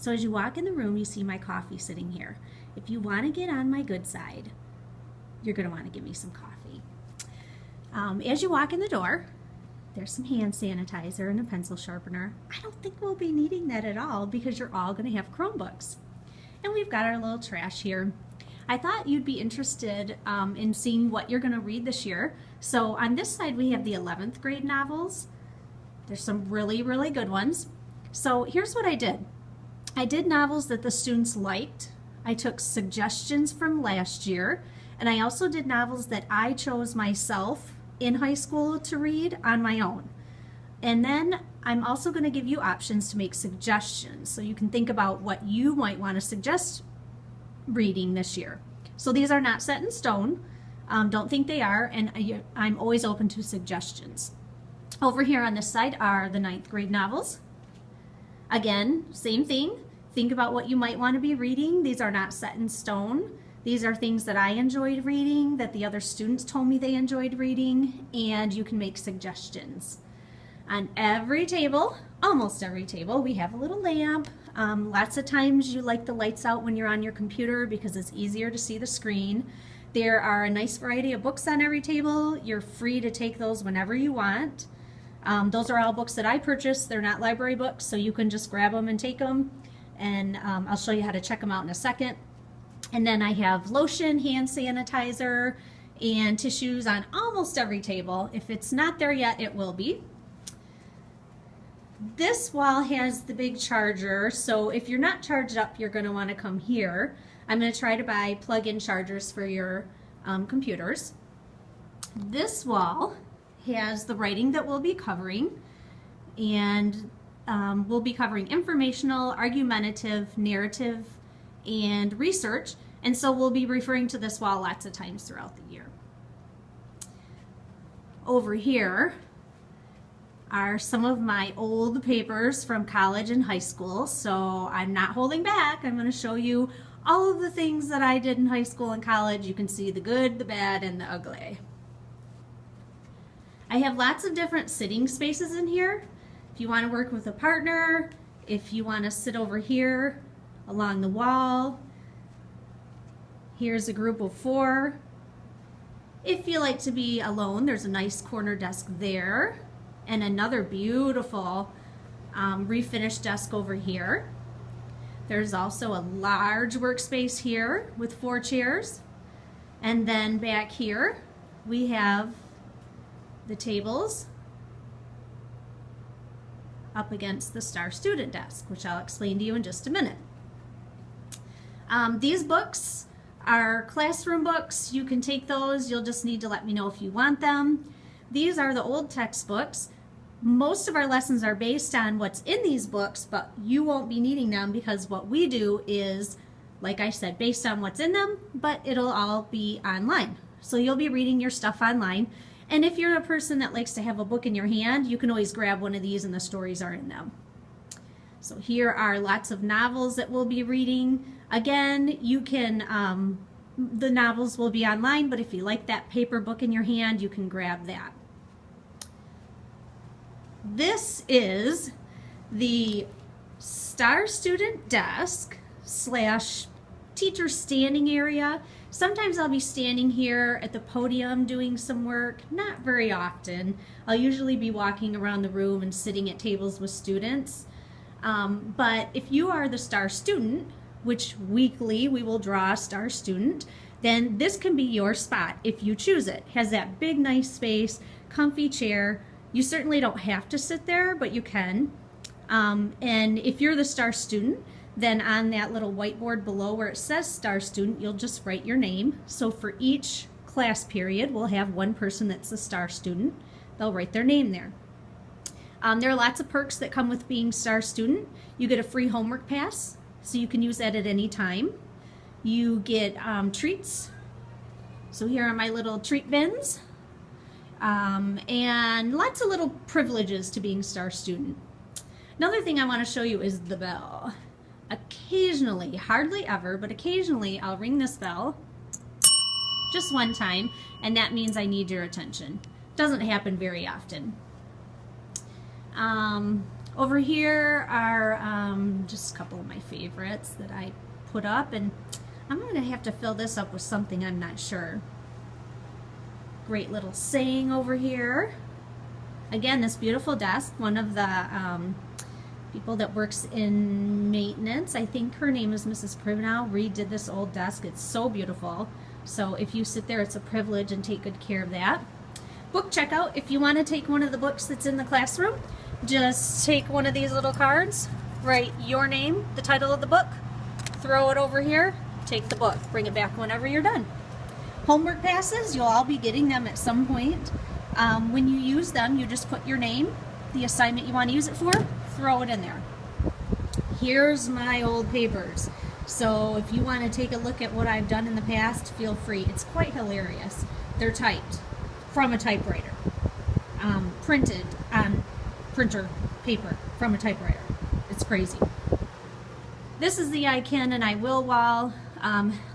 So as you walk in the room, you see my coffee sitting here. If you want to get on my good side, you're going to want to give me some coffee. As you walk in the door, there's some hand sanitizer and a pencil sharpener. I don't think we'll be needing that at all because you're all going to have Chromebooks. And we've got our little trash here. I thought you'd be interested in seeing what you're going to read this year. So on this side we have the 11th grade novels. There's some really, really good ones. So here's what I did. I did novels that the students liked. I took suggestions from last year, and I also did novels that I chose myself in high school to read on my own. And then I'm also going to give you options to make suggestions so you can think about what you might want to suggest reading this year. So these are not set in stone. Don't think they are, and I'm always open to suggestions. Over here on this side are the 9th grade novels. Again, same thing. Think about what you might want to be reading. These are not set in stone. These are things that I enjoyed reading, that the other students told me they enjoyed reading, and you can make suggestions. On every table, almost every table, we have a little lamp. Lots of times you like the lights out when you're on your computer because it's easier to see the screen. There are a nice variety of books on every table. You're free to take those whenever you want. Those are all books that I purchased. They're not library books, so you can just grab them and take them. And I'll show you how to check them out in a second. And then I have lotion, hand sanitizer, and tissues on almost every table. If it's not there yet, it will be. This wall has the big charger, so if you're not charged up, you're going to want to come here. I'm going to try to buy plug-in chargers for your computers. This wall has the writing that we'll be covering, and we'll be covering informational, argumentative, narrative, and research, and so we'll be referring to this wall lots of times throughout the year. Over here are some of my old papers from college and high school, so I'm not holding back. I'm going to show you all of the things that I did in high school and college. You can see the good, the bad, and the ugly. I have lots of different sitting spaces in here. If you want to work with a partner, if you want to sit over here along the wall, here's a group of 4. If you like to be alone, there's a nice corner desk there, and another beautiful refinished desk over here. There's also a large workspace here with 4 chairs, and then back here we have the tables up against the Star Student desk, which I'll explain to you in just a minute. These books are classroom books. You can take those. You'll just need to let me know if you want them. These are the old textbooks. Most of our lessons are based on what's in these books, but you won't be needing them because what we do is, like I said, based on what's in them, but it'll all be online. So you'll be reading your stuff online. And if you're a person that likes to have a book in your hand, you can always grab one of these and the stories are in them. So here are lots of novels that we'll be reading. Again, you can, the novels will be online, but if you like that paper book in your hand, you can grab that. This is the Star Student desk / teacher standing area. Sometimes I'll be standing here at the podium doing some work, not very often. I'll usually be walking around the room and sitting at tables with students. But if you are the Star Student, which weekly we will draw a Star Student, then this can be your spot if you choose it. It has that big nice space, comfy chair. You certainly don't have to sit there, but you can. And if you're the Star Student, then on that little whiteboard below where it says Star Student, you'll just write your name. So for each class period, we'll have one person that's a Star Student. They'll write their name there. There are lots of perks that come with being Star Student. You get a free homework pass, so you can use that at any time. You get treats. So here are my little treat bins. And lots of little privileges to being Star Student. Another thing I want to show you is the bell. Occasionally, hardly ever, but occasionally I'll ring this bell just one time, and that means I need your attention. Doesn't happen very often. Over here are just a couple of my favorites that I put up, and I'm going to have to fill this up with something I'm not sure. Great little saying over here. Again, this beautiful desk, one of the people that works in maintenance, I think her name is Mrs. Privnow, redid this old desk. It's so beautiful. So if you sit there, it's a privilege, and take good care of that. Book checkout, if you want to take one of the books that's in the classroom, just take one of these little cards, write your name, the title of the book, throw it over here, take the book, bring it back whenever you're done. Homework passes, you'll all be getting them at some point. When you use them, you just put your name, the assignment you want to use it for, throw it in there. Here's my old papers. So if you want to take a look at what I've done in the past, feel free. It's quite hilarious. They're typed from a typewriter, printed on printer paper from a typewriter. It's crazy. This is the I can and I will wall.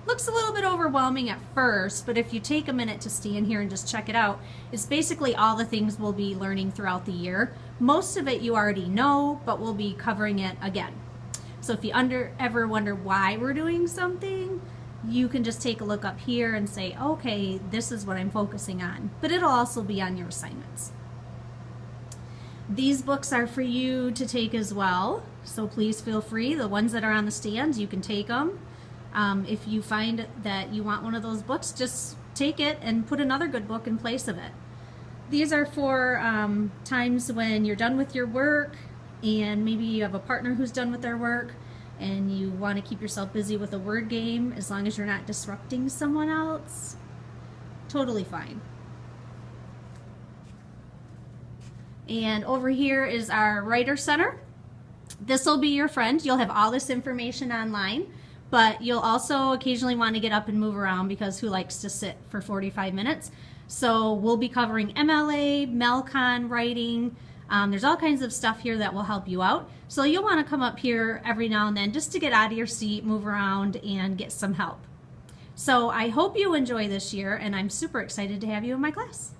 Looks a little bit overwhelming at first, but if you take a minute to stand here and just check it out, it's basically all the things we'll be learning throughout the year. Most of it you already know, but we'll be covering it again. So if you ever wonder why we're doing something, you can just take a look up here and say, okay, this is what I'm focusing on. But it'll also be on your assignments. These books are for you to take as well, so please feel free. The ones that are on the stands, you can take them. If you find that you want one of those books, just take it and put another good book in place of it. These are for times when you're done with your work and maybe you have a partner who's done with their work and you want to keep yourself busy with a word game, as long as you're not disrupting someone else. Totally fine. And over here is our Writer Center. This will be your friend. You'll have all this information online, but you'll also occasionally want to get up and move around, because who likes to sit for 45 minutes? So we'll be covering MLA, MELCON, writing. There's all kinds of stuff here that will help you out. So you'll want to come up here every now and then just to get out of your seat, move around, and get some help. So I hope you enjoy this year, and I'm super excited to have you in my class.